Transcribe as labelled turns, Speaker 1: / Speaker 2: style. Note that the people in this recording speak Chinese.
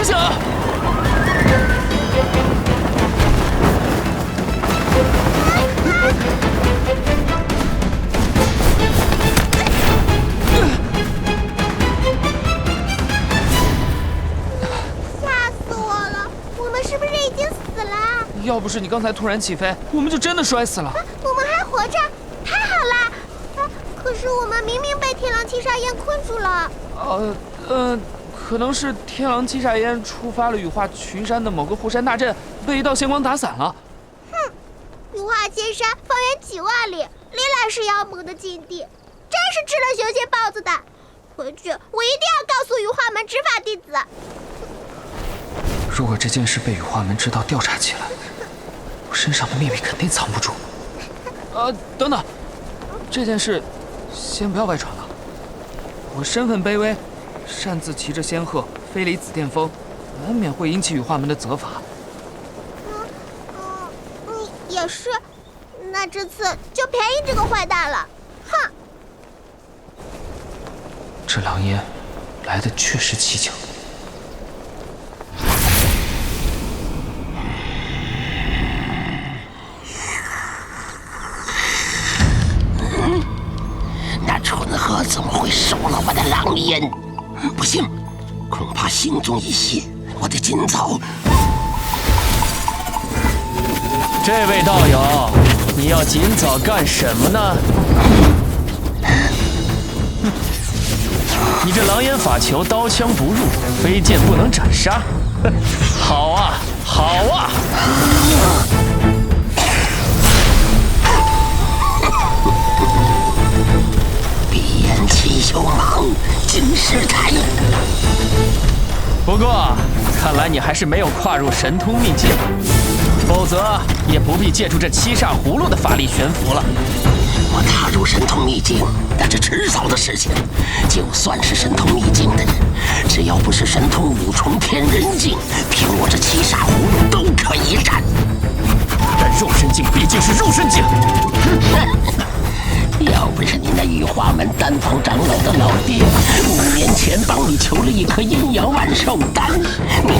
Speaker 1: 醒醒！
Speaker 2: 吓死我了！我们是不是已经死了？
Speaker 1: 要不是你刚才突然起飞，我们就真的摔死了。
Speaker 2: 我们还活着，太好了！可是我们明明被天狼七煞焰困住了。
Speaker 1: 可能是天狼七煞烟触发了羽化群山的某个护山大阵，被一道仙光打散了。
Speaker 2: 哼，羽化千山，方圆几万里，历来是妖魔的禁地，真是吃了雄心豹子胆。回去我一定要告诉羽化门执法弟子。
Speaker 1: 如果这件事被羽化门知道调查起来，我身上的秘密肯定藏不住。等等，这件事先不要外传了。我身份卑微，擅自骑着仙鹤飞离紫殿峰，难免会引起羽化门的责罚。
Speaker 2: 也是，那这次就便宜这个坏蛋了。哼！
Speaker 1: 这狼烟来的确实蹊跷。
Speaker 3: 那蠢鹤怎么会收了我的狼烟？不行，恐怕心中一邪，我得尽早。
Speaker 4: 这位道友，你要尽早干什么呢？你这狼烟法球刀枪不入，飞剑不能斩杀。好啊，好啊！
Speaker 3: 边骑修莽，惊世台。
Speaker 4: 不过，看来你还是没有跨入神通秘境，否则也不必借助这七煞葫芦的法力悬浮了。
Speaker 3: 我踏入神通秘境，那是迟早的事情。就算是神通秘境的人，只要不是神通五重天人境，凭我这七煞葫芦都可以战。
Speaker 4: 但肉身境毕竟是肉身境。
Speaker 3: 要不是你那羽化门丹房长老的老爹5年前帮你求了一颗阴阳万寿丹，你